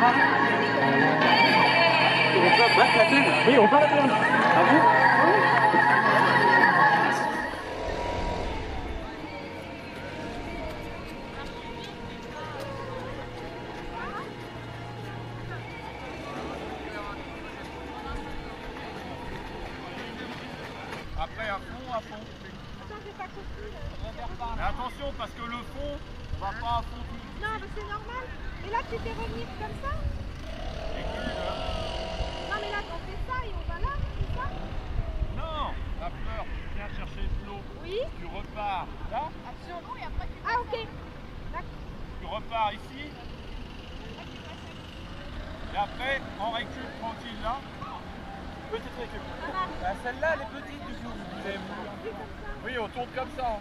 On va battre la peine. Oui, on part la peine. Ah bon? Après à fond, à fond. Mais attention parce que le fond, on va pas à fond tout. Non, mais c'est normal. Et là, tu fais revenir comme ça? Non, mais là, on fait ça et on va là, c'est ça? Non, la fleur, tu viens chercher de l'eau. Oui. Tu repars là. Absolument, et après tu Ah, ok. Tu repars ici. Et après, on récup tranquille là. Petite récup. Ah, celle-là, elle est petite du coup. Vous avez voulu. Oui, on tourne comme ça. Hein.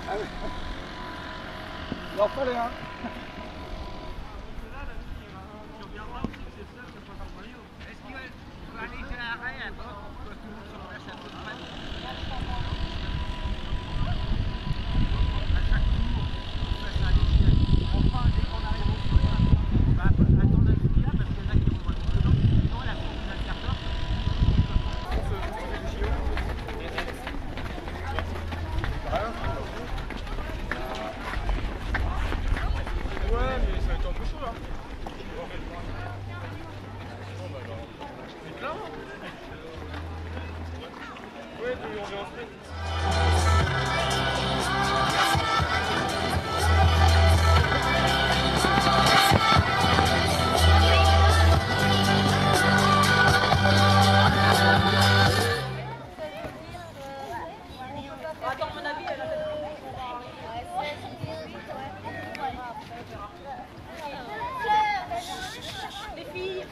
Ah oui. Il en fallait un. Est-ce qu'il va aller faire l'arrêt avant que tout le monde se place à peu près? À chaque tour, on fait ça à l'échelle. Enfin, dès qu'on arrive au point, on va attendre un petit là parce que là, il y a dedans. Non, la course de l'alternateur. Ouais, mais ça va être un peu chaud là. Vite là. Ouais, on vient en sprint. Attends, mon avis, elle a les filles.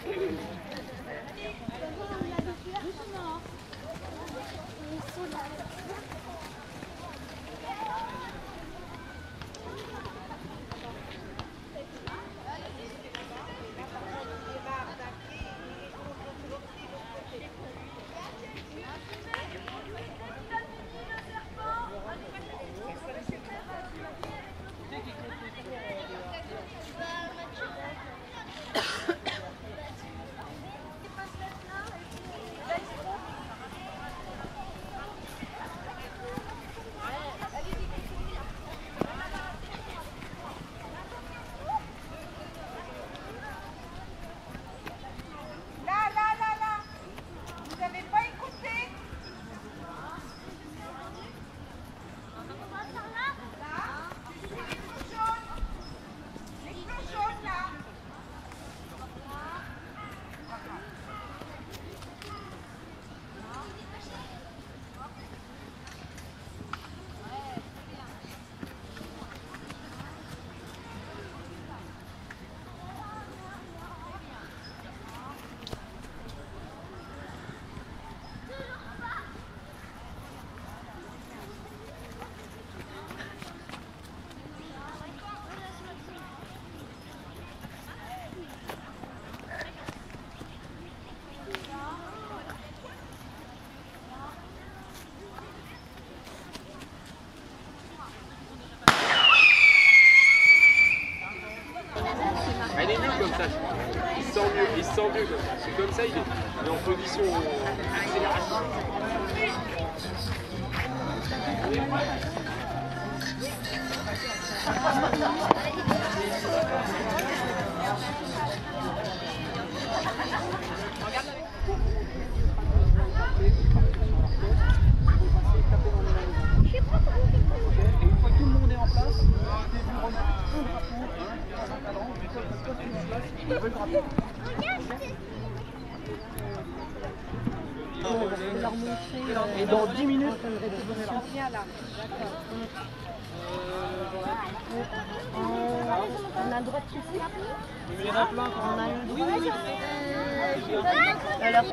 Elle est mieux comme ça. Il se sent mieux comme ça. C'est comme ça, il est en position accélération. Et une fois que tout le monde est en place, et dans 10 minutes, Viens là. On a le droit de pousser. il y en a plein. On a le droit. Alors.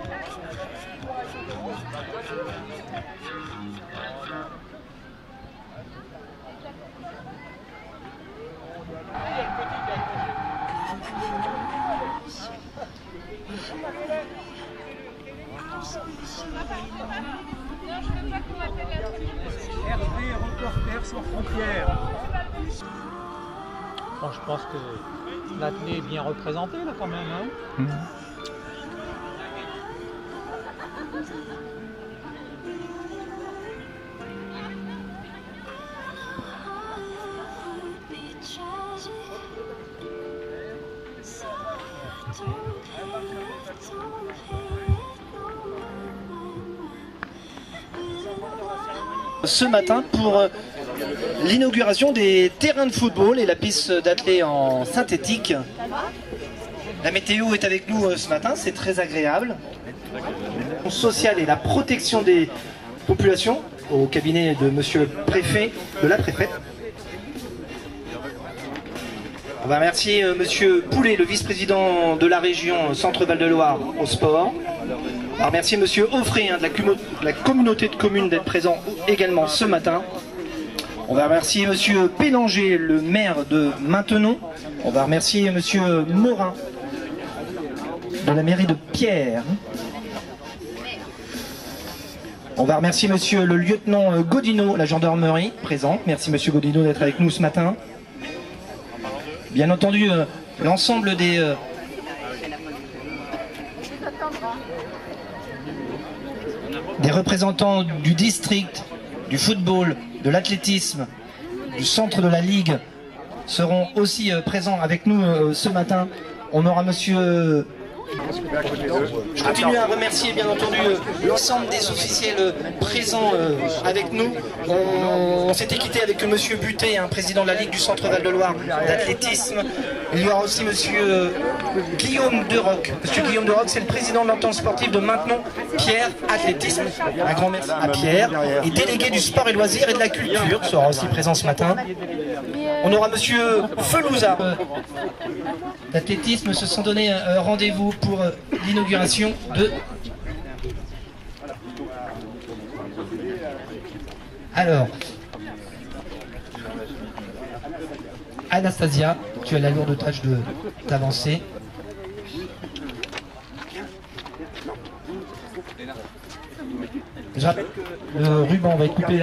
RD, Reporters sans frontières. Bon, je pense que l'athlète est bien représenté là quand même. Hein. Ce matin pour l'inauguration des terrains de football et la piste d'athlée en synthétique. La météo est avec nous ce matin, c'est très agréable. Social et la protection des populations au cabinet de monsieur le préfet, de la préfète. On va remercier monsieur Poulet, le vice-président de la région Centre-Val de Loire au sport. On va remercier monsieur Offray de la communauté de communes d'être présent également ce matin. On va remercier monsieur Bélanger, le maire de Maintenon. On va remercier monsieur Morin de la mairie de Pierre. On va remercier monsieur le lieutenant Godino, la gendarmerie présent. Merci monsieur Godino d'être avec nous ce matin. Bien entendu, l'ensemble des représentants du district, du football, de l'athlétisme, du centre de la Ligue seront aussi présents avec nous ce matin. On aura monsieur... Je continue à remercier bien entendu l'ensemble des officiels présents avec nous. On s'était quitté avec monsieur Butet, président de la Ligue du Centre-Val de Loire d'athlétisme. Il y aura aussi monsieur Guillaume Deroc. Monsieur Guillaume Deroc, c'est le président de l'entente sportive de Maintenon Pierre Athlétisme. Un grand merci à Pierre. Et délégué du sport et loisirs et de la culture sera aussi présent ce matin. On aura monsieur Felouza d'athlétisme se sont donné rendez-vous pour l'inauguration de... Alors, Anastasia, tu as la lourde tâche d'avancer. Je rappelle que le ruban va être coupé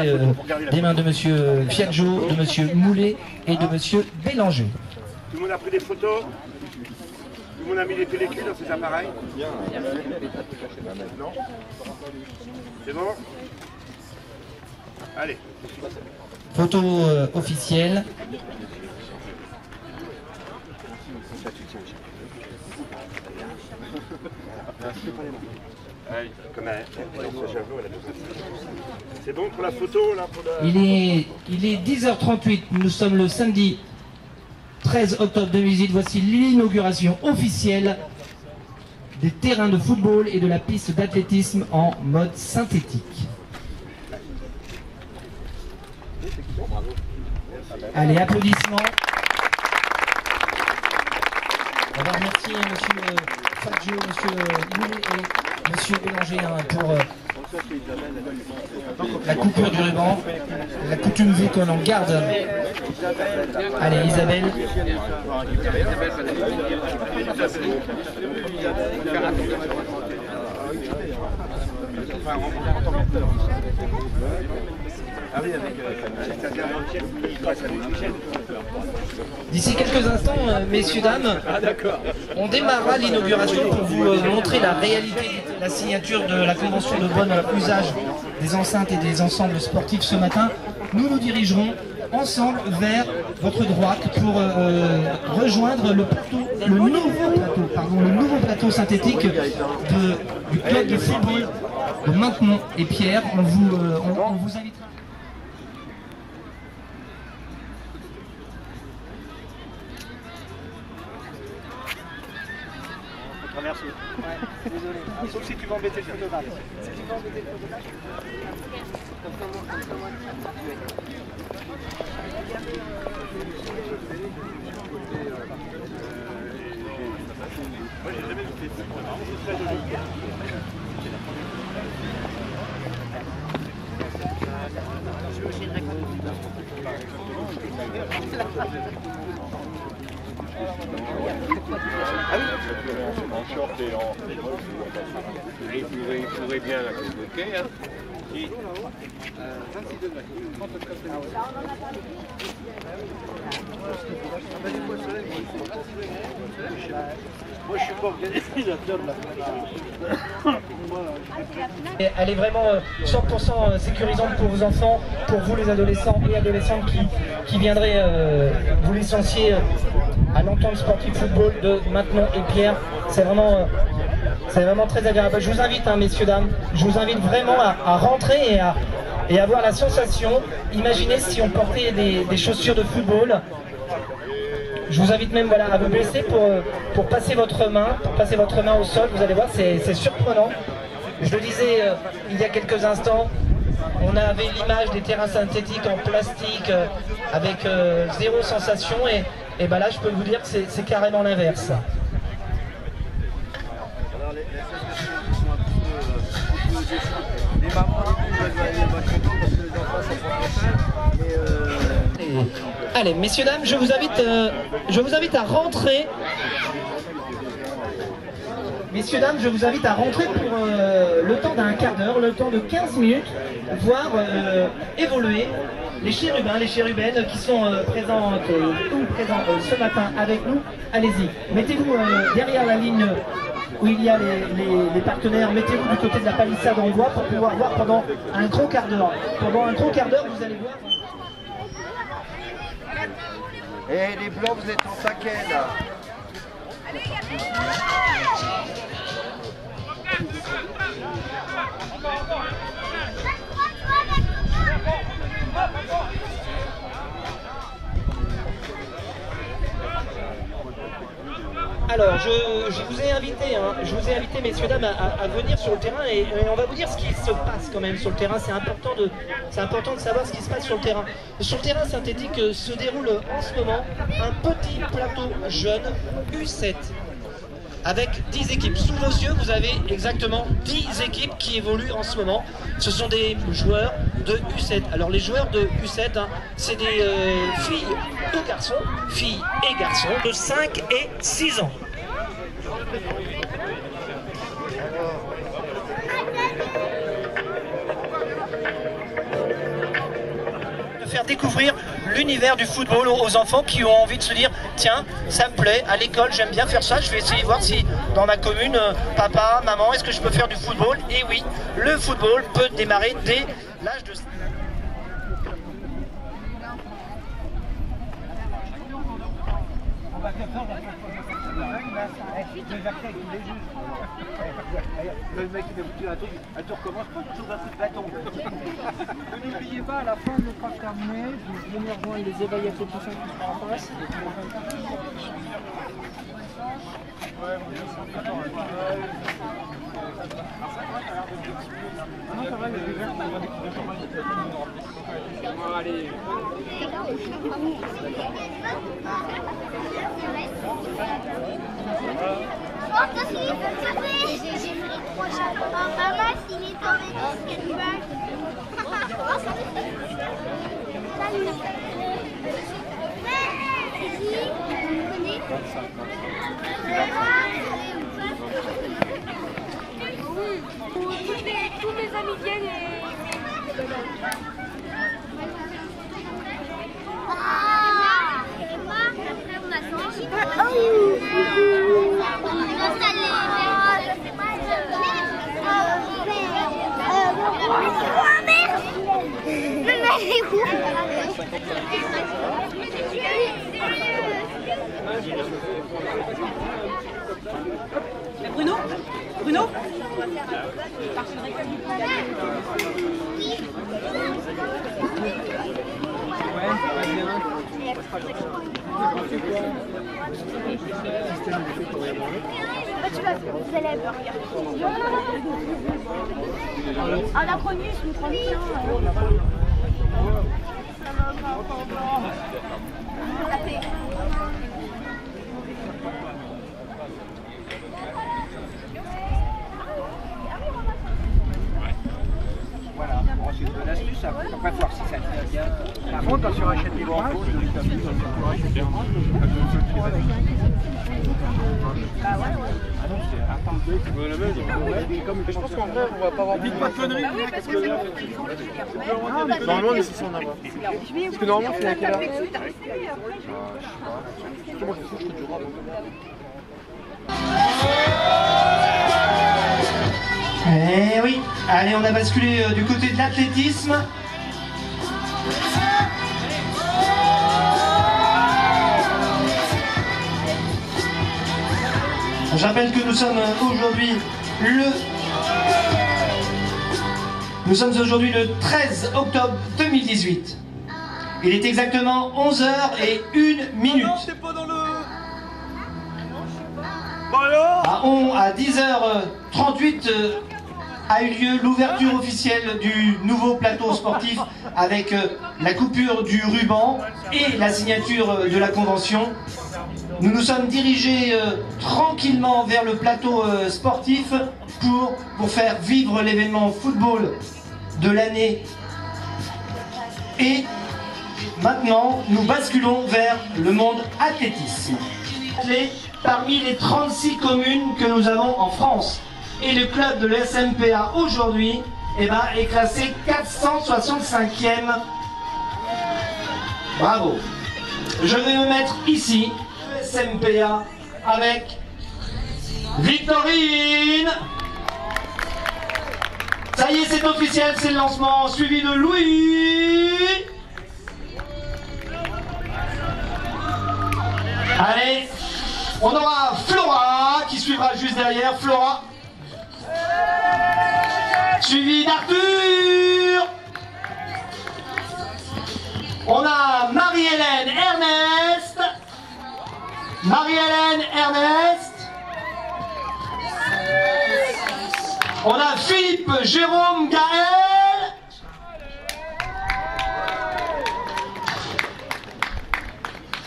des mains de monsieur Fiadjo, de monsieur Moulet et de monsieur Bélanger. Tout le monde a pris des photos? Tout le monde a mis des pellicules dans ses appareils? Non? C'est bon? Allez. Photo officielle. C'est bon pour la photo là pour la... Il est 10h38, nous sommes le samedi 13 octobre 2018. Voici l'inauguration officielle des terrains de football et de la piste d'athlétisme en mode synthétique. Allez, applaudissements. On va remercier monsieur Fadjo, monsieur Moulet et monsieur Bélanger pour la coupure du ruban. La coutume veut qu'on en garde. Allez, Isabelle. D'ici quelques instants, messieurs, dames, on démarrera l'inauguration pour vous montrer la réalité, la signature de la convention de bon usage des enceintes et des ensembles sportifs ce matin. Nous nous dirigerons ensemble vers votre droite pour rejoindre le nouveau plateau synthétique du club de football de Maintenon et Pierre. On vous invitera. Merci. Ouais, désolé. Sauf si tu veux embêter le photographe. Si tu veux embêter le photographe. Ah oui. en short et en... Il pourrait bien la côté, hein. Et 26 degrés. Moi, je suis pas organisateur de la Elle est vraiment 100% sécurisante pour vos enfants, pour vous les adolescents et adolescentes qui viendraient vous licencier à l'entente sportive football de Maintenon et Pierre. C'est vraiment très agréable. Je vous invite, hein, messieurs, dames, je vous invite vraiment à rentrer et à avoir la sensation. Imaginez si on portait des chaussures de football. Je vous invite même à vous blesser pour passer votre main, au sol. Vous allez voir, c'est surprenant. Je le disais il y a quelques instants, on avait l'image des terrains synthétiques en plastique avec zéro sensation et ben là je peux vous dire que c'est carrément l'inverse. Les mamans, elles doivent aller parce que les enfants sont pas contents. Allez, messieurs, dames, je vous invite à rentrer. Messieurs, dames, je vous invite à rentrer pour le temps d'un quart d'heure, le temps de 15 minutes, voir évoluer les chérubins, les chérubènes qui sont présents ce matin avec nous. Allez-y, mettez-vous derrière la ligne où il y a les partenaires, mettez-vous du côté de la palissade en bois pour pouvoir voir pendant un gros quart d'heure. Pendant un gros quart d'heure, vous allez voir... Et les blancs, vous êtes en taquet là. Alors, je vous ai invité, messieurs, dames, à venir sur le terrain et on va vous dire ce qui se passe quand même sur le terrain. C'est important de savoir ce qui se passe sur le terrain. Sur le terrain synthétique se déroule en ce moment un petit plateau jeune U7 avec 10 équipes. Sous vos yeux, vous avez exactement 10 équipes qui évoluent en ce moment. Ce sont des joueurs de U7. Alors les joueurs de U7, hein, c'est des filles et garçons de 5 et 6 ans. De faire découvrir l'univers du football aux enfants qui ont envie de se dire tiens, ça me plaît, à l'école j'aime bien faire ça, je vais essayer de voir si dans ma commune, papa, maman, est-ce que je peux faire du football? Et oui, le football peut démarrer dès l'âge de... Le mec il a foutu un truc, elle te recommence pas toujours un coup de bâton. N'oubliez pas, à la fin de notre page terminée, vous venez rejoindre les éveils athléticiens qui sont en face. Allez. J'ai pris 3 chapeaux. Maman, il est tombé dans ce skateboard. Salut. C'est qui? Vous connaissez? Tous mes amis viennent et... Bruno? Bruno? Vous allez à Burger King. Anachronisme, trop bien. Voilà, ensuite de l'astuce, après voir si ça tient bien. Par contre, quand tu rachètes des points, Je pense qu'en vrai, on va pas avoir. Dites pas de conneries. Normalement, on est censé en avoir. Parce que normalement, c'est à quelle heure? Eh oui, allez, on a basculé du côté de l'athlétisme. Je rappelle que nous sommes aujourd'hui le 13 octobre 2018. Il est exactement 11h01. À 10h38 a eu lieu l'ouverture officielle du nouveau plateau sportif avec la coupure du ruban et la signature de la convention. Nous nous sommes dirigés tranquillement vers le plateau sportif pour faire vivre l'événement football de l'année. Et maintenant, nous basculons vers le monde athlétisme. Parmi les 36 communes que nous avons en France. Et le club de l'SMPA aujourd'hui est classé 465e. Bravo. Je vais me mettre ici, SMPA, avec Victorine. Ça y est, c'est officiel, c'est le lancement, suivi de Louis. Allez, on aura Flora qui suivra juste derrière. Flora. Suivi d'Arthur. On a Marie-Hélène Ernest. Marie-Hélène Ernest. On a Philippe Jérôme Gaël.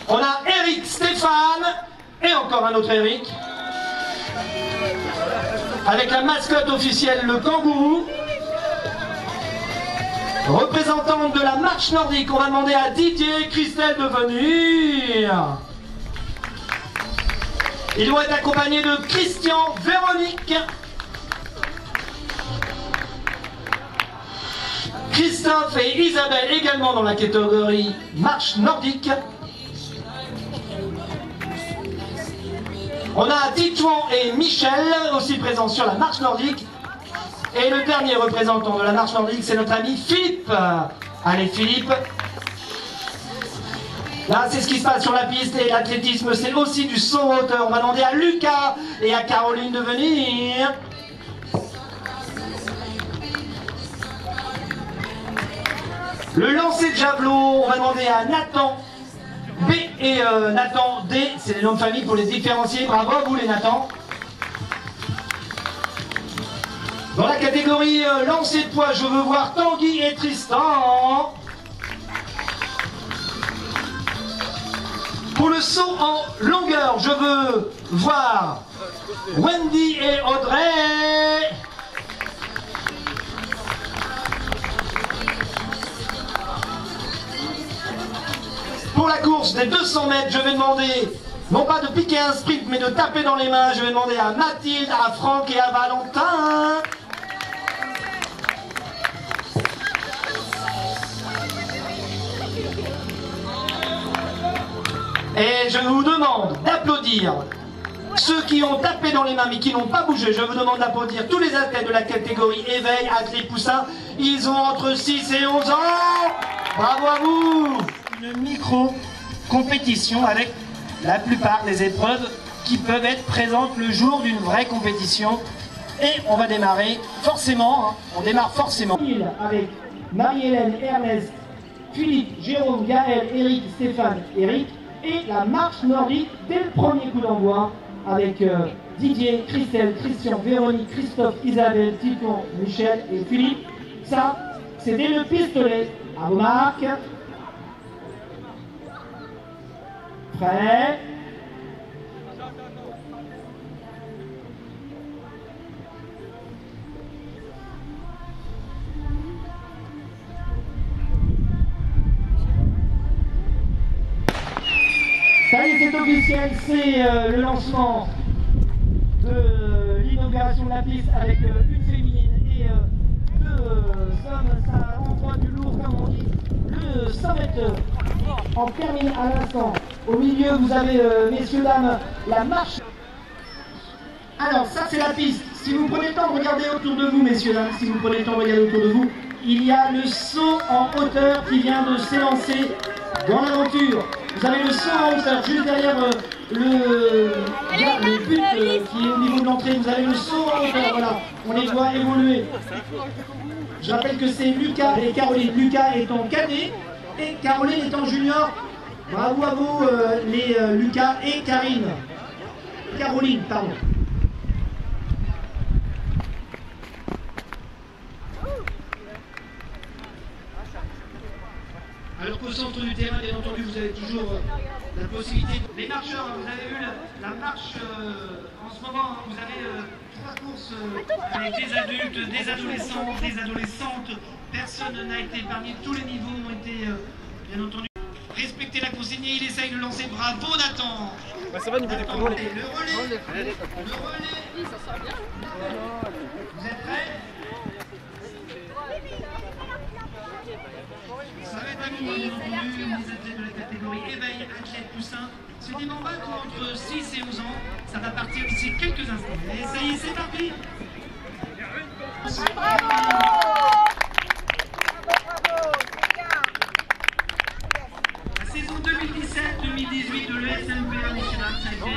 On a Eric Stéphane. Et encore un autre Eric. Avec la mascotte officielle, le kangourou. Représentante de la marche nordique, on va demander à Didier Christelle de venir. Il doit être accompagné de Christian Véronique. Christophe et Isabelle également dans la catégorie marche nordique. On a Titouan et Michel aussi présents sur la marche nordique. Et le dernier représentant de la marche nordique, c'est notre ami Philippe. Allez Philippe. Là, c'est ce qui se passe sur la piste et l'athlétisme, c'est aussi du saut en hauteur. On va demander à Lucas et à Caroline de venir. Le lancer de javelot, on va demander à Nathan B et Nathan D. C'est les noms de famille pour les différencier. Bravo à vous les Nathan. Dans la catégorie lancer de poids, je veux voir Tanguy et Tristan. Pour le saut en longueur, je veux voir Wendy et Audrey. Pour la course des 200 mètres, je vais demander, non pas de piquer un sprint, mais de taper dans les mains. Je vais demander à Mathilde, à Franck et à Valentin. Et je vous demande d'applaudir ceux qui ont tapé dans les mains mais qui n'ont pas bougé. Je vous demande d'applaudir tous les athlètes de la catégorie éveil, athlètes poussins. Ils ont entre 6 et 11 ans. Bravo à vous. Une micro-compétition avec la plupart des épreuves qui peuvent être présentes le jour d'une vraie compétition. Et on va démarrer forcément, on démarre forcément. Avec Marie-Hélène, Ernest, Philippe, Jérôme, Gaël, Eric, Stéphane, Eric. Et la marche nordique dès le premier coup d'envoi avec Didier, Christelle, Christian, Véronique, Christophe, Isabelle, Titouan, Michel et Philippe. Ça, c'est dès le pistolet. À vos marques. Prêt. Ça y est, c'est officiel, c'est le lancement de l'inauguration de la piste avec une féminine et deux hommes. Ça envoie du lourd comme on dit. Le 100 mètres en termine à l'instant. Au milieu vous avez, messieurs, dames, la marche. Alors ça c'est la piste. Si vous prenez le temps de regarder autour de vous, messieurs, dames, si vous prenez le temps de regarder autour de vous, il y a le saut en hauteur qui vient de s'élancer dans l'aventure. Vous avez le saut en hauteur juste derrière le but qui est au niveau de l'entrée. Vous avez le saut en hauteur, voilà, on les voit évoluer. Je rappelle que c'est Lucas et Caroline. Lucas est en cadet et Caroline est en junior. Bravo à vous les Lucas et Caroline, pardon. Alors qu'au centre du terrain, bien entendu, vous avez toujours la possibilité. Les marcheurs, vous avez vu la marche en ce moment, vous avez 3 courses avec des adultes, des adolescents, des adolescentes. Personne n'a été épargné, tous les niveaux ont été, bien entendu. Respectez la consigne, il essaye de lancer. Bravo Nathan. Bah ça va niveau des promos. Le relais. Vous êtes prêts? Ça va être à vous, bien entendu, les athlètes de la catégorie éveil, athlète poussin. C'est des membres entre 6 et 11 ans. Ça va partir d'ici quelques instants. Et ça y est, c'est parti. La saison 2017-2018 de l'ESMPA national, ça a été...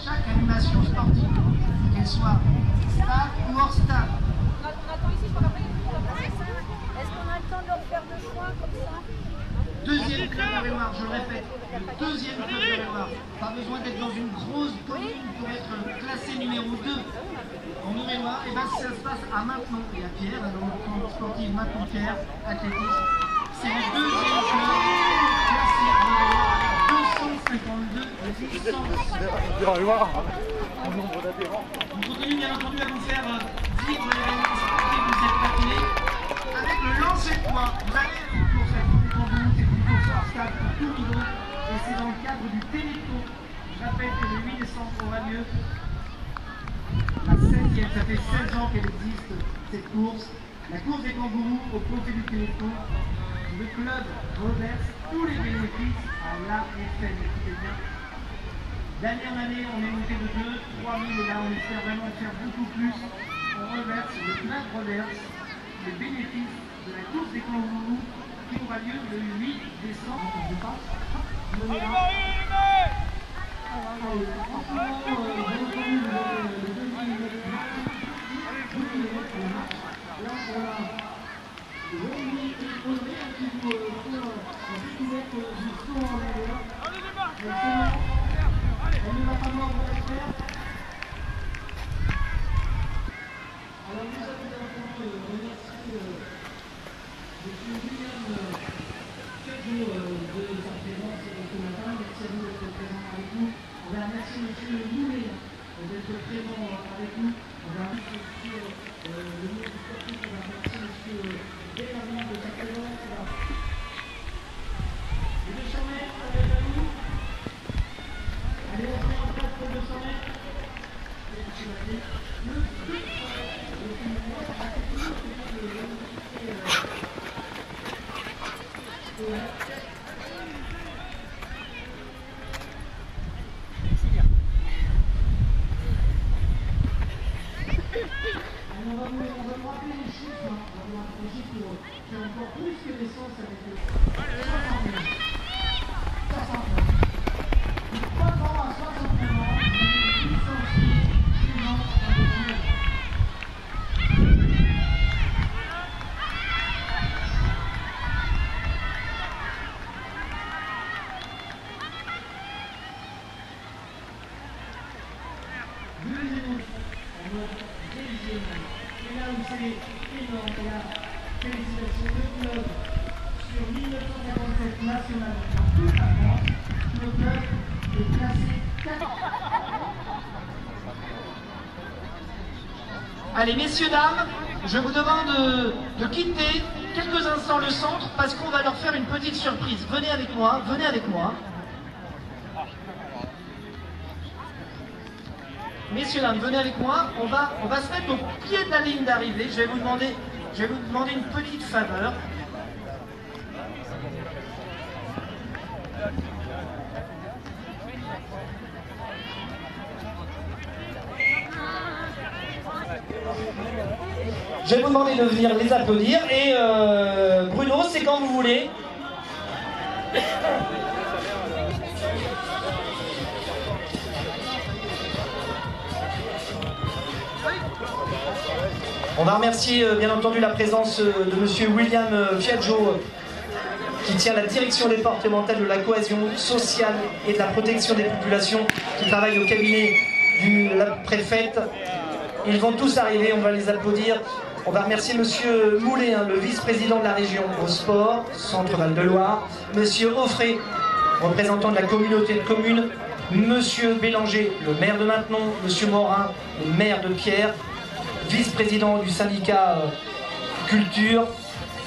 Chaque animation sportive, qu'elle soit stade ou hors stade. Est-ce qu'on a le temps de leur faire de choix comme ça? Deuxième club de Réloir, je le répète, le deuxième club de Réloir. Pas besoin d'être dans une grosse commune pour être classé numéro 2 en Eure-et-Loir. Et bien ça se passe à Maintenon. Et à Pierre, dans le camp sportif Maintenon-Pierre, athlétisme. C'est le deuxième club classé en Eure-et-Loir. 252 licences. En nombre d'adhérents. On continue bien entendu à vous faire vivre l'événement sportif de cette matinée avec le lancer de poids. Vous avez une course à Combou, c'est une course hors stade pour tout niveau et c'est dans le cadre du Téléthon. Je rappelle que le 8 décembre aura lieu la 16e, ça fait 16 ans qu'elle existe cette course. La course des kangourous au profit du Téléthon. Le club reverse tous les bénéfices à l'AFN. Écoutez bien. D'année en année, on est monté de 2, 3 000 et là on espère vraiment faire beaucoup plus. On reverse, le club reverse les bénéfices de la course des kangourous qui aura lieu le 8 décembre. Je passe. Merci monsieur Moulet d'être présent avec nous. On va remercier le ministre du sportif, on va remercier monsieur Bellamy de sa présence. Les 200 mètres, ça va être à nous. Allez, on se met en place pour 200 mètres. On va vous rappeler les chiffres, on va vous rappeler les chiffres pour faire encore plus que l'essence avec le 60 000. 60 000. De 3 ans à 69 ans, vous avez licencié suivant dans le club. Et là où c'est énorme, et là, félicitations, le club sur 1957 national dans toute la France, le club est classé 4. Allez, messieurs, dames, je vous demande de quitter quelques instants le centre parce qu'on va leur faire une petite surprise. Venez avec moi, venez avec moi. Messieurs, dames, venez avec moi. On va se mettre au pied de la ligne d'arrivée. Je vais vous demander une petite faveur. Je vais vous demander de venir les applaudir et Bruno, c'est quand vous voulez. On va remercier bien entendu la présence de monsieur William Fiaggio qui tient la direction départementale de la cohésion sociale et de la protection des populations, qui travaille au cabinet de la préfète. Ils vont tous arriver, on va les applaudir. On va remercier monsieur Moulet, le vice-président de la région au sport, Centre Val-de-Loire, monsieur Offray, représentant de la communauté de communes, monsieur Bélanger, le maire de Maintenon, monsieur Morin, le maire de Pierre, vice-président du syndicat culture,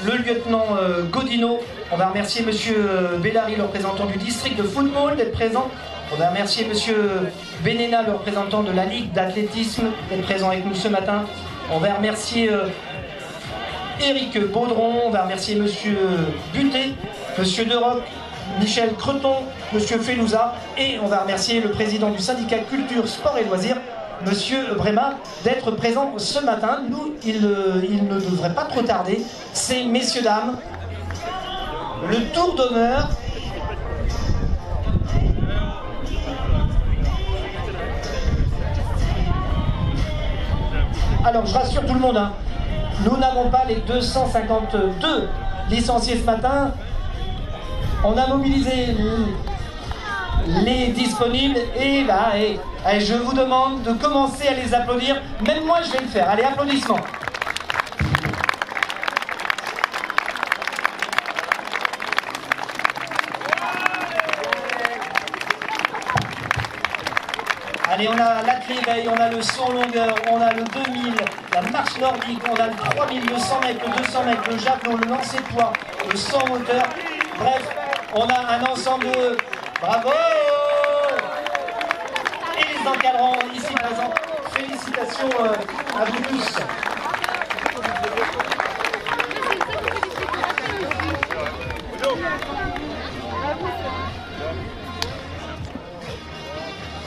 le lieutenant Godino. On va remercier monsieur Bellary, le représentant du district de football, d'être présent. On va remercier monsieur Benena, le représentant de la Ligue d'athlétisme, d'être présent avec nous ce matin. On va remercier Éric Baudron, on va remercier monsieur Buté, monsieur Deroc, Michel Creton, monsieur Felouza, et on va remercier le président du syndicat culture, sport et loisirs, monsieur Bréma, d'être présent ce matin. Nous, il ne devrait pas trop tarder. C'est, messieurs, dames, le tour d'honneur. Alors, je rassure tout le monde, nous n'avons pas les 252 licenciés ce matin. On a mobilisé les disponibles et là, je vous demande de commencer à les applaudir. Même moi, je vais le faire. Allez, applaudissements. Allez, on a l'athlé-éveil, on a le saut en longueur, on a le 2000, la marche nordique, on a le 3000, le 100 mètres, le 200 mètres, le javelot, le lancer de poids, le 100 en hauteur. Bref, on a un ensemble de... Bravo! Et les encadrants ici présents, félicitations à vous tous.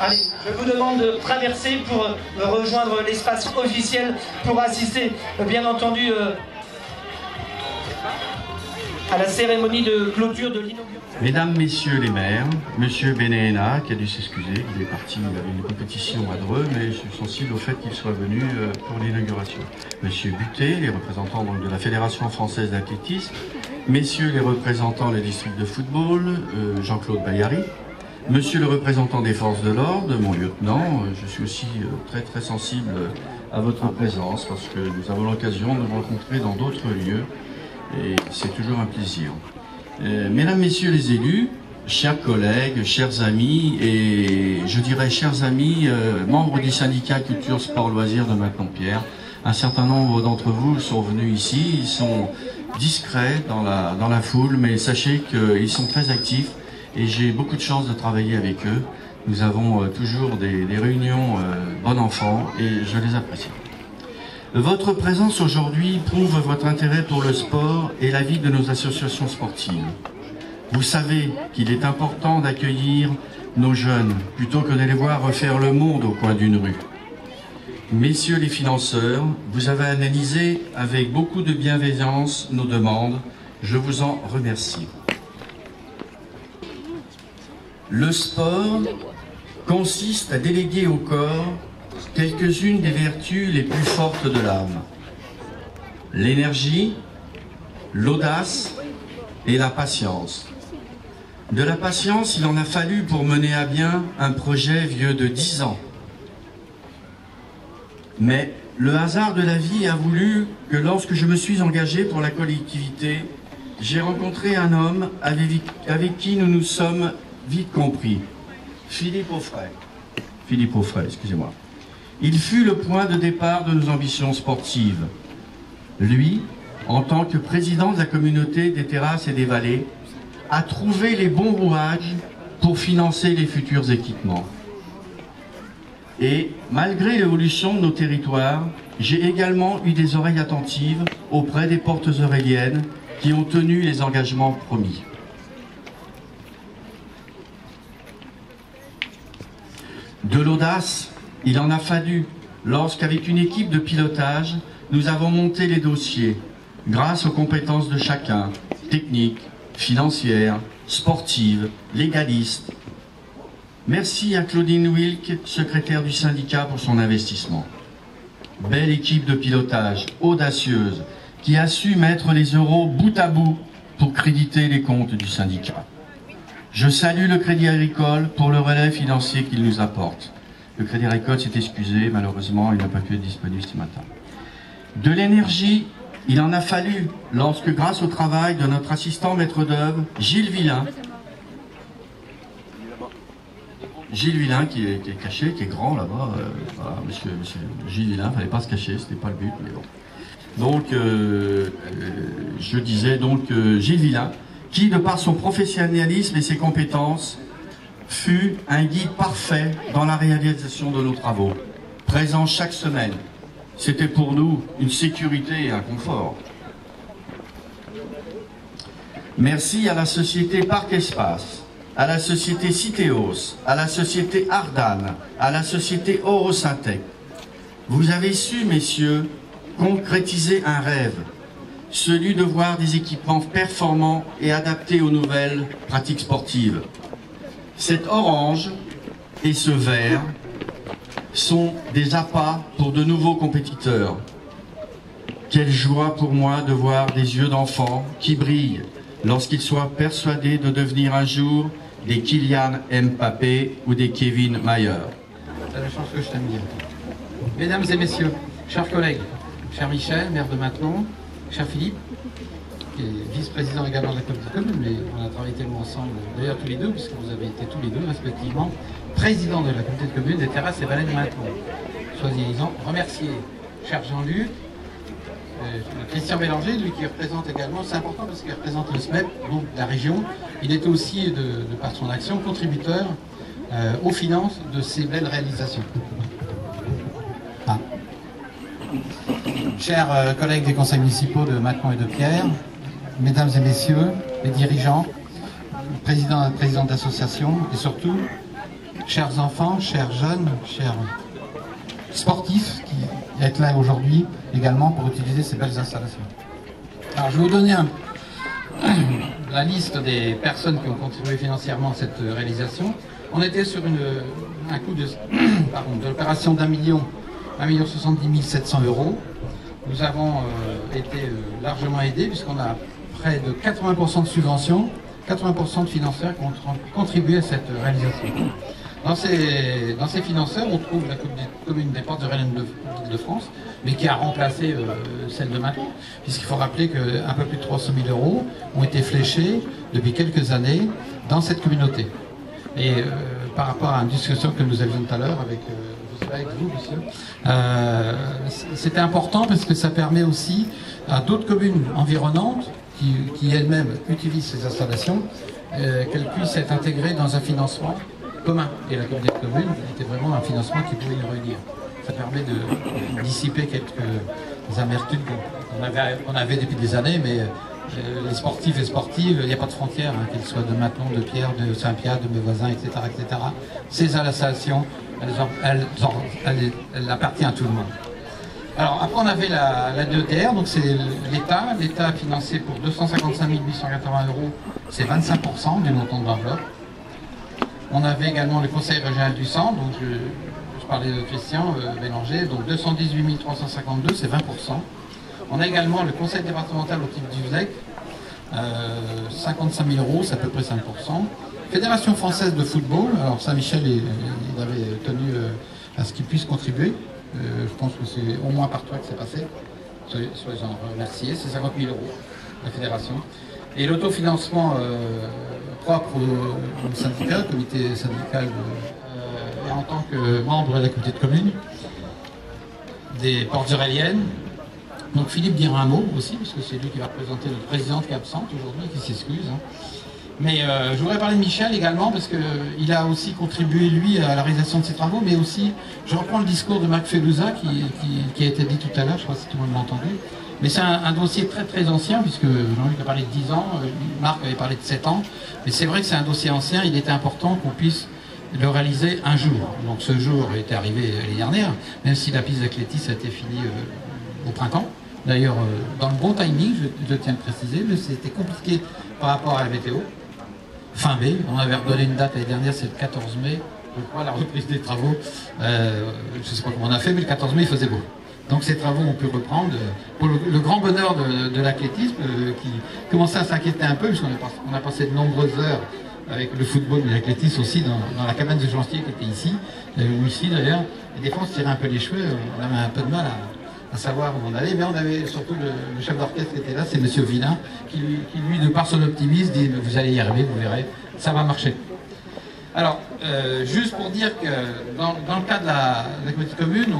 Allez, je vous demande de traverser pour rejoindre l'espace officiel pour assister, bien entendu, à la cérémonie de clôture de l'inauguration. Mesdames, Messieurs les maires, Monsieur Benena, qui a dû s'excuser, il est parti à une compétition à Dreux, mais je suis sensible au fait qu'il soit venu pour l'inauguration. Monsieur Buté, les représentants donc, de la Fédération française d'athlétisme, Messieurs les représentants des districts de football, Jean-Claude Bayary, Monsieur le représentant des forces de l'ordre, mon lieutenant, je suis aussi très sensible à votre présence parce que nous avons l'occasion de nous rencontrer dans d'autres lieux et c'est toujours un plaisir. Mesdames, Messieurs les élus, chers collègues, chers amis et je dirais chers amis, membres du syndicat culture, sport, loisirs de Maintenon-Pierre, un certain nombre d'entre vous sont venus ici, ils sont discrets dans la foule, mais sachez qu'ils sont très actifs. Et j'ai beaucoup de chance de travailler avec eux. Nous avons toujours des réunions bon enfant et je les apprécie. Votre présence aujourd'hui prouve votre intérêt pour le sport et la vie de nos associations sportives. Vous savez qu'il est important d'accueillir nos jeunes plutôt que de les voir refaire le monde au coin d'une rue. Messieurs les financeurs, vous avez analysé avec beaucoup de bienveillance nos demandes. Je vous en remercie. Le sport consiste à déléguer au corps quelques-unes des vertus les plus fortes de l'âme. L'énergie, l'audace et la patience. De la patience, il en a fallu pour mener à bien un projet vieux de 10 ans. Mais le hasard de la vie a voulu que lorsque je me suis engagé pour la collectivité, j'ai rencontré un homme avec qui nous nous sommes vite compris, Philippe Offray. Philippe Offray, excusez-moi. Il fut le point de départ de nos ambitions sportives. Lui, en tant que président de la communauté des terrasses et des vallées, a trouvé les bons rouages pour financer les futurs équipements. Et malgré l'évolution de nos territoires, j'ai également eu des oreilles attentives auprès des portes auréliennes qui ont tenu les engagements promis. De l'audace, il en a fallu lorsqu'avec une équipe de pilotage, nous avons monté les dossiers grâce aux compétences de chacun, techniques, financières, sportives, légalistes. Merci à Claudine Wilk, secrétaire du syndicat, pour son investissement. Belle équipe de pilotage, audacieuse, qui a su mettre les euros bout à bout pour créditer les comptes du syndicat. Je salue le Crédit Agricole pour le relais financier qu'il nous apporte. Le Crédit Agricole s'est excusé, malheureusement, il n'a pas pu être disponible ce matin. De l'énergie, il en a fallu lorsque, grâce au travail de notre assistant maître d'œuvre, Gilles Villain, qui est caché, qui est grand là-bas, voilà, monsieur Gilles Villain, il ne fallait pas se cacher, c'était pas le but, mais bon. Donc, je disais donc Gilles Villain, qui, de par son professionnalisme et ses compétences, fut un guide parfait dans la réalisation de nos travaux, présent chaque semaine. C'était pour nous une sécurité et un confort. Merci à la société Parc Espace, à la société Citeos, à la société Ardane, à la société Eurosyntec. Vous avez su, messieurs, concrétiser un rêve, celui de voir des équipements performants et adaptés aux nouvelles pratiques sportives. Cet orange et ce vert sont des appâts pour de nouveaux compétiteurs. Quelle joie pour moi de voir des yeux d'enfants qui brillent lorsqu'ils soient persuadés de devenir un jour des Kylian Mbappé ou des Kevin Mayer. C'est la chance que je t'aime bien. Mesdames et messieurs, chers collègues, cher Michel, maire de Maintenon, cher Philippe, qui est vice-président également de la communauté commune, mais on a travaillé tellement ensemble, d'ailleurs tous les deux, puisque vous avez été tous les deux respectivement président de la communauté de commune des terrasses et vallées de Maintenon. Soyez-en remerciés. Cher Jean-Luc, Christian Bélanger, lui qui représente également, c'est important parce qu'il représente le SMEP, donc la région, il était aussi, de par son action, contributeur aux finances de ces belles réalisations. Ah. Chers collègues des conseils municipaux de Maintenon et de Pierre, mesdames et messieurs, les dirigeants, présidents et présidentes d'associations, et surtout, chers enfants, chers jeunes, chers sportifs qui êtes là aujourd'hui également pour utiliser ces belles installations. Alors je vais vous donner la liste des personnes qui ont contribué financièrement à cette réalisation. On était sur un coût de l'opération d'1 700 000 €. Nous avons été largement aidés puisqu'on a près de 80% de subventions, 80% de financeurs qui ont contribué à cette réalisation. Dans ces financeurs, on trouve la commune des Portes de France, mais qui a remplacé celle de Maintenon, puisqu'il faut rappeler qu'un peu plus de 300 000 € ont été fléchés depuis quelques années dans cette communauté. Et par rapport à une discussion que nous avions tout à l'heure avec vous, monsieur, c'était important parce que ça permet aussi à d'autres communes environnantes qui elles-mêmes utilisent ces installations, qu'elles puissent être intégrées dans un financement commun. Et la communauté de communes était vraiment un financement qui pouvait les réunir. Ça permet de dissiper quelques amertumes qu'on avait depuis des années, mais les sportifs et sportives, il n'y a pas de frontières, hein, qu'ils soient de Maintenon, de Pierre, de Saint-Pierre, de mes voisins, etc., etc. Ces installations, elles appartiennent à tout le monde. Alors après on avait la DETR, donc c'est l'État. L'État a financé pour 255 880 €, c'est 25% du montant de l'enveloppe. On avait également le Conseil régional du Centre, donc je parlais de Christian Bélanger, donc 218 352, c'est 20%. On a également le Conseil départemental au titre du VLEC, 55 000 €, c'est à peu près 5%. Fédération française de football, alors Saint-Michel, il avait tenu à ce qu'il puisse contribuer. Je pense que c'est au moins par toi que c'est passé. Soyez-en remerciés, c'est 50 000 € la fédération. Et l'autofinancement propre au syndicat, le comité syndical, et en tant que membre de la communauté de communes, des Portes auréliennes, Donc Philippe dira un mot aussi, parce que c'est lui qui va représenter notre présidente qui est absente aujourd'hui, qui s'excuse. Hein. Mais je voudrais parler de Michel également, parce qu'il a aussi contribué, lui, à la réalisation de ses travaux, mais aussi, je reprends le discours de Marc Felouza, qui a été dit tout à l'heure, je ne sais pas si tout le monde l'a entendu, mais c'est un dossier très très ancien, puisque Jean-Luc a parlé de 10 ans, Marc avait parlé de 7 ans, mais c'est vrai que c'est un dossier ancien, il était important qu'on puisse le réaliser un jour. Donc ce jour est arrivé l'année dernière, même si la piste d'athlétisme a été finie au printemps. D'ailleurs, dans le bon timing, je tiens à le préciser, mais c'était compliqué par rapport à la météo. Fin mai, on avait redonné une date l'année dernière, c'est le 14 mai, je crois, la reprise des travaux. Je ne sais pas comment on a fait, mais le 14 mai, il faisait beau. Donc ces travaux ont pu reprendre, pour le grand bonheur de l'athlétisme, qui commençait à s'inquiéter un peu, puisqu'on a passé de nombreuses heures avec le football et l'athlétisme aussi dans la cabane de Gentil qui était ici, ou ici d'ailleurs, et des fois on se tirait un peu les cheveux, on avait un peu de mal à savoir où on allait, mais on avait surtout le chef d'orchestre qui était là, c'est M. Villain, qui lui, de par son optimisme, dit vous allez y arriver, vous verrez, ça va marcher. Alors, juste pour dire que dans le cas de la petite commune,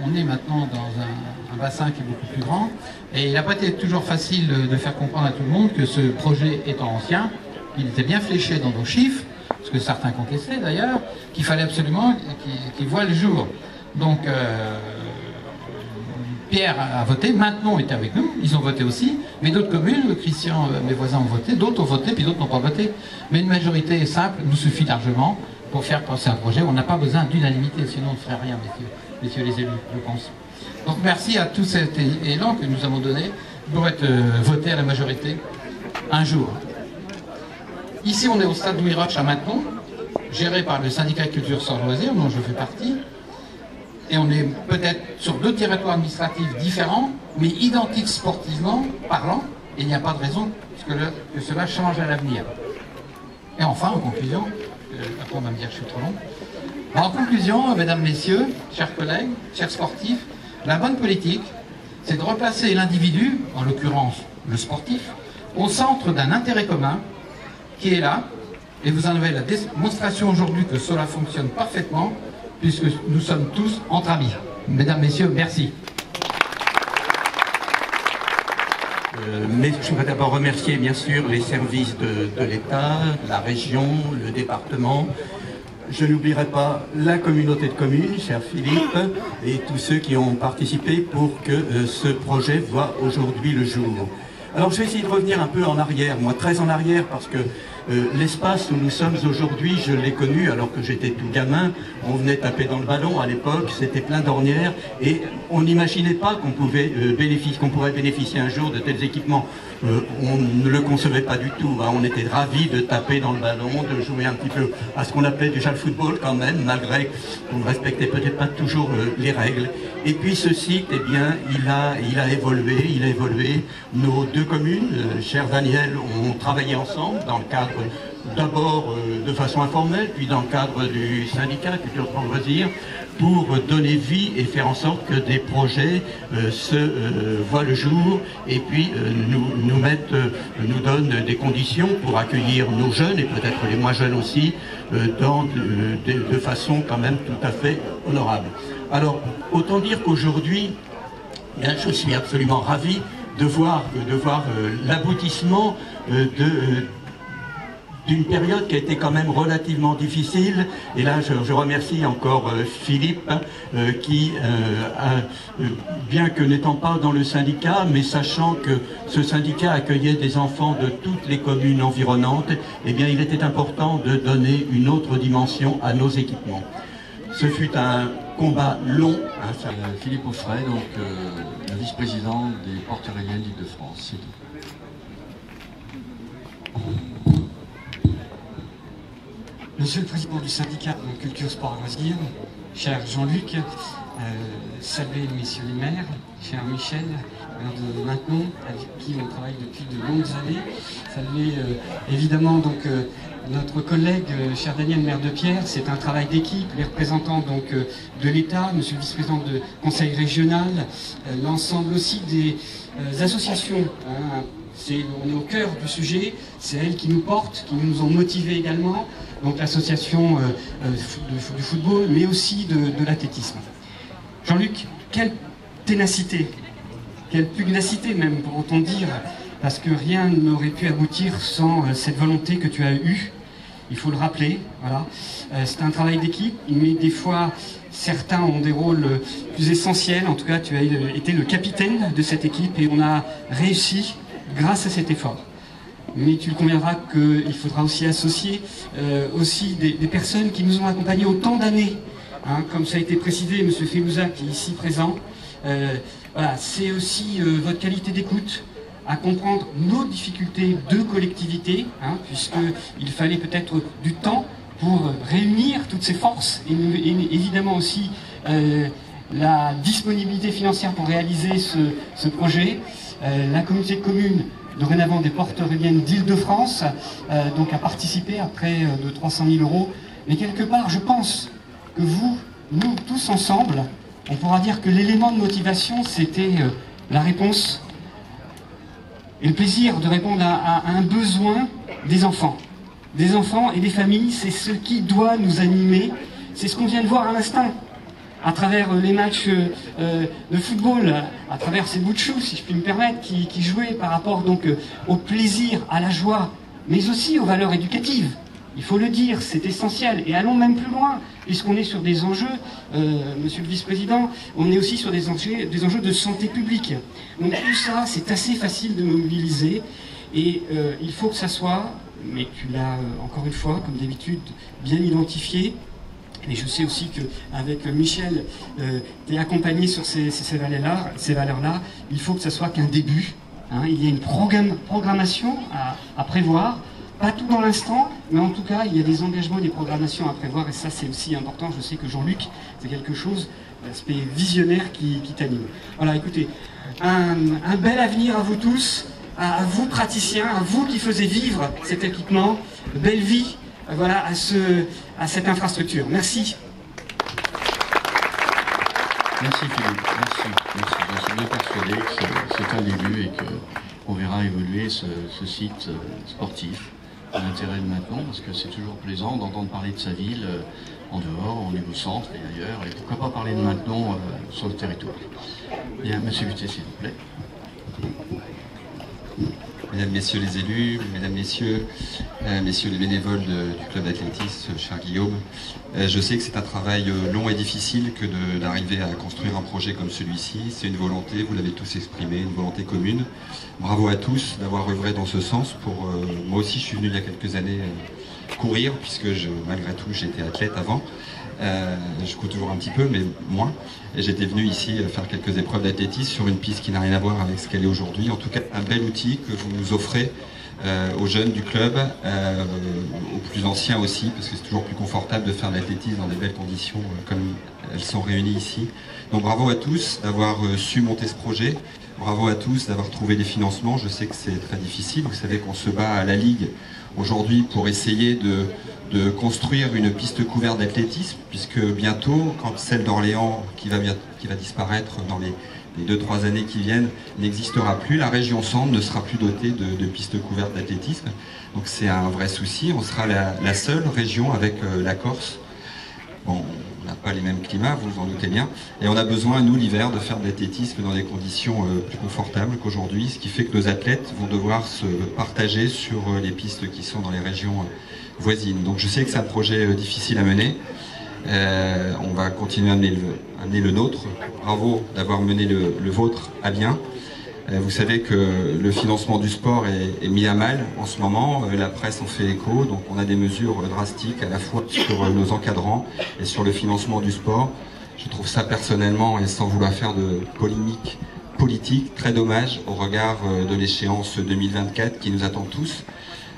on est maintenant dans un bassin qui est beaucoup plus grand, et il n'a pas été toujours facile de faire comprendre à tout le monde que ce projet étant ancien, il était bien fléché dans nos chiffres, ce que certains contestaient d'ailleurs, qu'il fallait absolument qu'il voie le jour. Donc, Pierre a voté, Maintenon était avec nous, ils ont voté aussi, mais d'autres communes, Christian, mes voisins ont voté, d'autres ont voté, puis d'autres n'ont pas voté. Mais une majorité simple nous suffit largement pour faire passer un projet. On n'a pas besoin d'unanimité, sinon on ne ferait rien, messieurs les élus, je pense. Donc merci à tout cet élan que nous avons donné pour être voté à la majorité un jour. Ici, on est au stade Louis Roch à Maintenon, géré par le syndicat culture sans loisirs, dont je fais partie. Et on est peut-être sur deux territoires administratifs différents, mais identiques sportivement parlant, et il n'y a pas de raison que cela change à l'avenir. Et enfin, en conclusion, après on va me dire que je suis trop long, en conclusion, mesdames, messieurs, chers collègues, chers sportifs, la bonne politique, c'est de replacer l'individu, en l'occurrence le sportif, au centre d'un intérêt commun qui est là, et vous en avez la démonstration aujourd'hui que cela fonctionne parfaitement, puisque nous sommes tous entre amis. Mesdames, messieurs, merci. Mais je voudrais d'abord remercier bien sûr les services de l'État, la région, le département. Je n'oublierai pas la communauté de communes, cher Philippe, et tous ceux qui ont participé pour que ce projet voit aujourd'hui le jour. Alors je vais essayer de revenir un peu en arrière, moi très en arrière, parce que l'espace où nous sommes aujourd'hui, je l'ai connu alors que j'étais tout gamin. On venait taper dans le ballon à l'époque, c'était plein d'ornières et on n'imaginait pas qu'on pourrait bénéficier un jour de tels équipements. On ne le concevait pas du tout, hein. On était ravis de taper dans le ballon, de jouer un petit peu à ce qu'on appelait déjà le football quand même, malgré qu'on ne respectait peut-être pas toujours les règles. Et puis ce site, eh bien, il a évolué. Nos deux communes, cher Daniel, ont travaillé ensemble dans le cadre d'abord de façon informelle, puis dans le cadre du syndicat Culture Sport Loisirs, pour donner vie et faire en sorte que des projets se voient le jour et puis nous donnent des conditions pour accueillir nos jeunes et peut-être les moins jeunes aussi de façon quand même tout à fait honorable. Alors, autant dire qu'aujourd'hui, je suis absolument ravi de voir l'aboutissement d'une période qui a été quand même relativement difficile. Et là, je remercie encore Philippe, qui, bien que n'étant pas dans le syndicat, mais sachant que ce syndicat accueillait des enfants de toutes les communes environnantes, eh bien, il était important de donner une autre dimension à nos équipements. Ce fut un combat long. Philippe Offray, donc le vice-président des portes aériennes d'Île-de-France. Monsieur le Président du syndicat de Culture Sport Loisirs, cher Jean-Luc, saluez messieurs les maires, cher Michel, maire de Maintenon, avec qui on travaille depuis de longues années, saluez évidemment donc notre collègue, cher Daniel, maire de Pierre. C'est un travail d'équipe, les représentants donc de l'État, monsieur le vice-président du conseil régional, l'ensemble aussi des associations. On est au cœur du sujet, c'est elles qui nous portent, qui nous ont motivés également, donc l'association du football, mais aussi de l'athlétisme. Jean-Luc, quelle ténacité, quelle pugnacité même, pourront-on dire, parce que rien n'aurait pu aboutir sans cette volonté que tu as eue. Il faut le rappeler, voilà. C'est un travail d'équipe, mais des fois, certains ont des rôles plus essentiels. En tout cas, tu as été le capitaine de cette équipe et on a réussi grâce à cet effort. Mais tu conviendras qu'il faudra aussi associer des personnes qui nous ont accompagnés autant d'années. Hein, comme ça a été précisé, M. Félouza qui est ici présent. Voilà, c'est aussi votre qualité d'écoute, à comprendre nos difficultés de collectivité, hein, puisqu'il fallait peut-être du temps pour réunir toutes ces forces et évidemment aussi la disponibilité financière pour réaliser ce projet. La communauté de communes, dorénavant des portes auréliennes d'Île-de-France, donc a participé à près de 300 000 €. Mais quelque part, je pense que nous tous ensemble, on pourra dire que l'élément de motivation, c'était la réponse et le plaisir de répondre à un besoin des enfants. Des enfants et des familles, c'est ce qui doit nous animer. C'est ce qu'on vient de voir à l'instant, à travers les matchs de football, à travers ces bouts de chou, si je puis me permettre, qui jouaient par rapport donc au plaisir, à la joie, mais aussi aux valeurs éducatives. Il faut le dire, c'est essentiel. Et allons même plus loin, puisqu'on est sur des enjeux, Monsieur le Vice-président, on est aussi sur des enjeux de santé publique. Donc tout ça, c'est assez facile de mobiliser. Et il faut que ça soit, mais tu l'as encore une fois, comme d'habitude, bien identifié. Et je sais aussi qu'avec Michel, tu es accompagné sur ces valeurs-là. Il faut que ça soit qu'un début. Hein. Il y a une programmation à prévoir. Pas tout dans l'instant, mais en tout cas, il y a des engagements et des programmations à prévoir, et ça, c'est aussi important. Je sais que Jean-Luc, c'est quelque chose, l'aspect visionnaire qui t'anime. Voilà, écoutez, un bel avenir à vous tous, à vous praticiens, à vous qui faisiez vivre cet équipement. Belle vie, voilà, à cette infrastructure. Merci. Merci Philippe, merci. Je suis bien persuadé que c'est un début et qu'on verra évoluer ce site sportif. L'intérêt de maintenant, parce que c'est toujours plaisant d'entendre parler de sa ville en dehors, au niveau centre et ailleurs, et pourquoi pas parler de maintenant sur le territoire. Bien, Monsieur Butet, s'il vous plaît. Mesdames, Messieurs les élus, Mesdames, Messieurs, Messieurs les bénévoles du club d'athlétisme, cher Guillaume, je sais que c'est un travail long et difficile que d'arriver à construire un projet comme celui-ci. C'est une volonté, vous l'avez tous exprimé, une volonté commune. Bravo à tous d'avoir œuvré dans ce sens. Moi aussi, je suis venu il y a quelques années courir, puisque malgré tout, j'étais athlète avant. Je cours toujours un petit peu, mais moins. Et j'étais venu ici faire quelques épreuves d'athlétisme sur une piste qui n'a rien à voir avec ce qu'elle est aujourd'hui. En tout cas, un bel outil que vous nous offrez aux jeunes du club, aux plus anciens aussi, parce que c'est toujours plus confortable de faire de l'athlétisme dans des belles conditions comme elles sont réunies ici. Donc bravo à tous d'avoir su monter ce projet. Bravo à tous d'avoir trouvé des financements. Je sais que c'est très difficile. Vous savez qu'on se bat à la Ligue aujourd'hui pour essayer de construire une piste couverte d'athlétisme, puisque bientôt, quand celle d'Orléans, qui va disparaître dans les 2-3 années qui viennent, n'existera plus, la région centre ne sera plus dotée de pistes couvertes d'athlétisme. Donc c'est un vrai souci. On sera la seule région avec la Corse. Bon, on n'a pas les mêmes climats, vous vous en doutez bien. Et on a besoin, nous, l'hiver, de faire de l'athlétisme dans des conditions plus confortables qu'aujourd'hui, ce qui fait que nos athlètes vont devoir se partager sur les pistes qui sont dans les régions voisines. Donc je sais que c'est un projet difficile à mener. On va continuer à amener le nôtre. Bravo d'avoir mené le vôtre à bien. Vous savez que le financement du sport est mis à mal en ce moment. La presse en fait écho, donc on a des mesures drastiques à la fois sur nos encadrants et sur le financement du sport. Je trouve ça personnellement, et sans vouloir faire de polémique politique, très dommage au regard de l'échéance 2024 qui nous attend tous.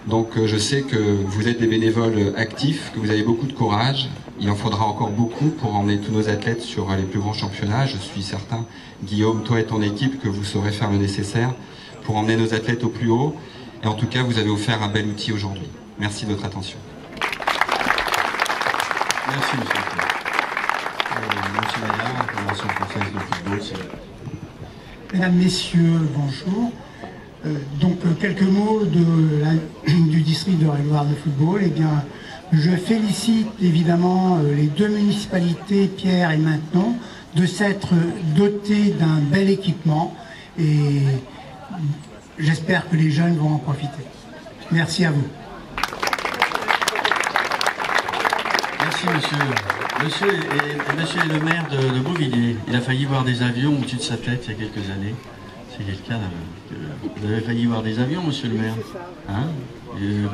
Donc je sais que vous êtes des bénévoles actifs, que vous avez beaucoup de courage. Il en faudra encore beaucoup pour emmener tous nos athlètes sur les plus grands championnats. Je suis certain, Guillaume, toi et ton équipe, que vous saurez faire le nécessaire pour emmener nos athlètes au plus haut. Et en tout cas, vous avez offert un bel outil aujourd'hui. Merci de votre attention. Merci, monsieur le président. Monsieur Maillard, la Fédération française de football, Mesdames, Messieurs, bonjour. Donc quelques mots du district de Régloire de football. Eh bien, je félicite évidemment les deux municipalités, Pierre et Maintenon, de s'être dotées d'un bel équipement. et j'espère que les jeunes vont en profiter. Merci à vous. Merci monsieur. Monsieur est le maire de Beauvilliers. Il a failli voir des avions au-dessus de sa tête il y a quelques années. C'est quelqu'un vous avez failli voir des avions, monsieur le maire. Hein?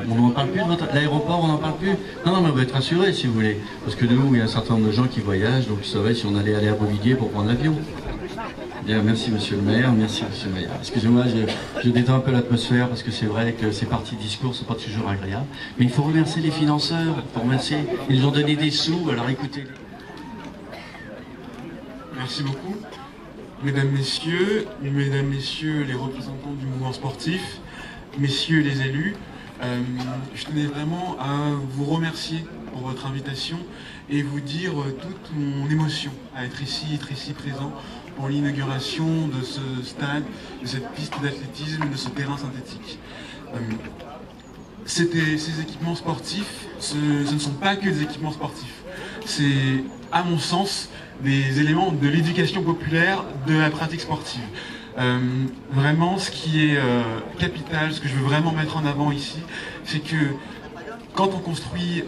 On n'en parle plus de l'aéroport, on n'en parle plus. Non, mais vous êtes rassurés si vous voulez. Parce que nous, il y a un certain nombre de gens qui voyagent, donc je savais si on allait aller à Beauvilliers pour prendre l'avion. Bien, merci monsieur le maire, merci monsieur le maire. Excusez-moi, je détends un peu l'atmosphère parce que c'est vrai que ces parties de discours ne sont pas toujours agréables. Mais il faut remercier les financeurs, il faut remercier, ils nous ont donné des sous, alors écoutez. Merci beaucoup. Mesdames, messieurs les représentants du mouvement sportif, messieurs les élus, je tenais vraiment à vous remercier pour votre invitation et vous dire toute mon émotion à être ici présent pour l'inauguration de ce stade, de cette piste d'athlétisme, de ce terrain synthétique. Ces équipements sportifs, ce ne sont pas que des équipements sportifs. C'est, à mon sens, des éléments de l'éducation populaire de la pratique sportive. Vraiment, ce qui est capital, ce que je veux vraiment mettre en avant ici, c'est que quand on construit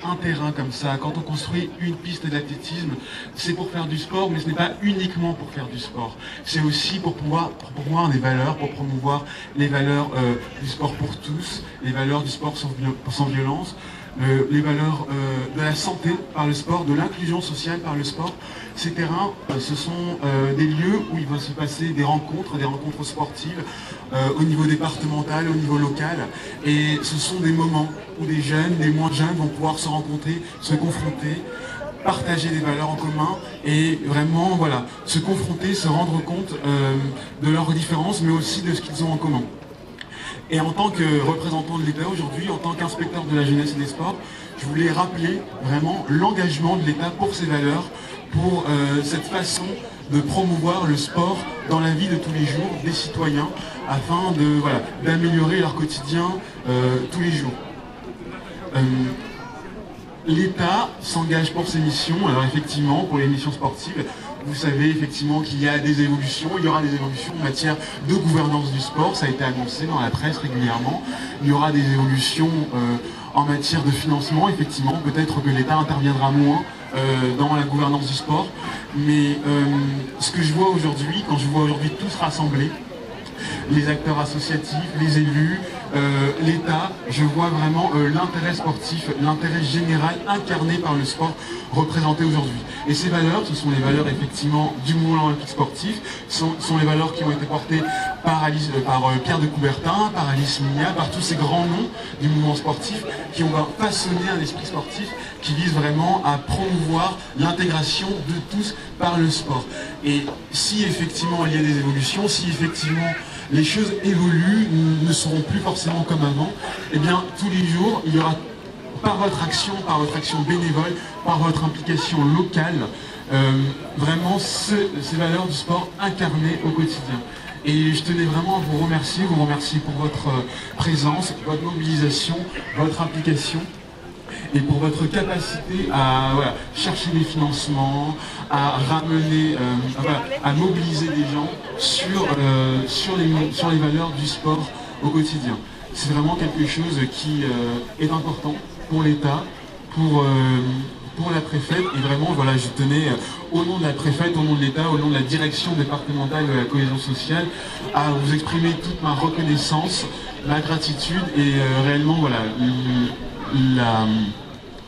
un terrain comme ça, quand on construit une piste d'athlétisme, c'est pour faire du sport, mais ce n'est pas uniquement pour faire du sport. C'est aussi pour promouvoir des valeurs, pour promouvoir les valeurs du sport pour tous, les valeurs du sport sans violence, les valeurs de la santé par le sport, de l'inclusion sociale par le sport. Ces terrains, ce sont des lieux où il va se passer des rencontres sportives au niveau départemental, au niveau local. Et ce sont des moments où des jeunes, des moins jeunes vont pouvoir se rencontrer, se confronter, partager des valeurs en commun et vraiment voilà, se confronter, se rendre compte de leurs différences, mais aussi de ce qu'ils ont en commun. Et en tant que représentant de l'État aujourd'hui, en tant qu'inspecteur de la jeunesse et des sports, je voulais rappeler vraiment l'engagement de l'État pour ces valeurs, pour cette façon de promouvoir le sport dans la vie de tous les jours des citoyens, afin d'améliorer leur quotidien tous les jours. L'État s'engage pour ses missions, alors effectivement, pour les missions sportives, vous savez effectivement qu'il y a des évolutions, il y aura des évolutions en matière de gouvernance du sport, ça a été annoncé dans la presse régulièrement. Il y aura des évolutions en matière de financement, effectivement, peut-être que l'État interviendra moins dans la gouvernance du sport. Mais ce que je vois aujourd'hui, quand je vois aujourd'hui tous rassemblés, les acteurs associatifs, les élus, l'État, je vois vraiment l'intérêt sportif, l'intérêt général incarné par le sport représenté aujourd'hui. Et ces valeurs, ce sont les valeurs effectivement du mouvement olympique sportif, sont les valeurs qui ont été portées par Pierre de Coubertin, par Alice Mia, par tous ces grands noms du mouvement sportif qui ont façonné un esprit sportif qui vise vraiment à promouvoir l'intégration de tous par le sport. Et si effectivement il y a des évolutions, si effectivement les choses évoluent, ne seront plus forcément comme avant, eh bien tous les jours il y aura par votre action bénévole, par votre implication locale, vraiment ces valeurs du sport incarnées au quotidien. Et je tenais vraiment à vous remercier pour votre présence, votre mobilisation, votre implication et pour votre capacité à chercher des financements, à ramener, à mobiliser des gens sur les valeurs du sport au quotidien. C'est vraiment quelque chose qui est important pour l'État, pour la préfète, et vraiment voilà, je tenais au nom de la préfète, au nom de l'État, au nom de la direction départementale de la cohésion sociale à vous exprimer toute ma reconnaissance, ma gratitude et réellement voilà,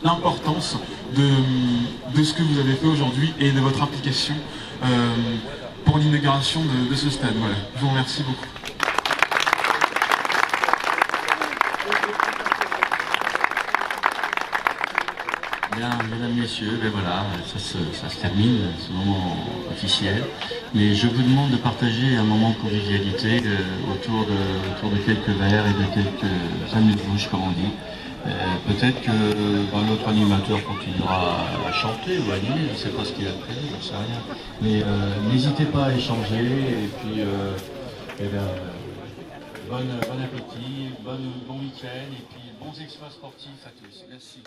l'importance de ce que vous avez fait aujourd'hui et de votre implication pour l'inauguration de ce stade. Voilà. Je vous remercie beaucoup. Bien, mesdames, messieurs, ben voilà, ça se termine, ce moment officiel. Mais je vous demande de partager un moment de convivialité autour de quelques verres et de quelques amuse-bouches, comme on dit. Peut-être que notre animateur continuera à chanter ou à animer, je ne sais pas ce qu'il a prévu, je ne sais rien. Mais n'hésitez pas à échanger et puis bon appétit, bon week-end et puis bons exploits sportifs à tous. Merci.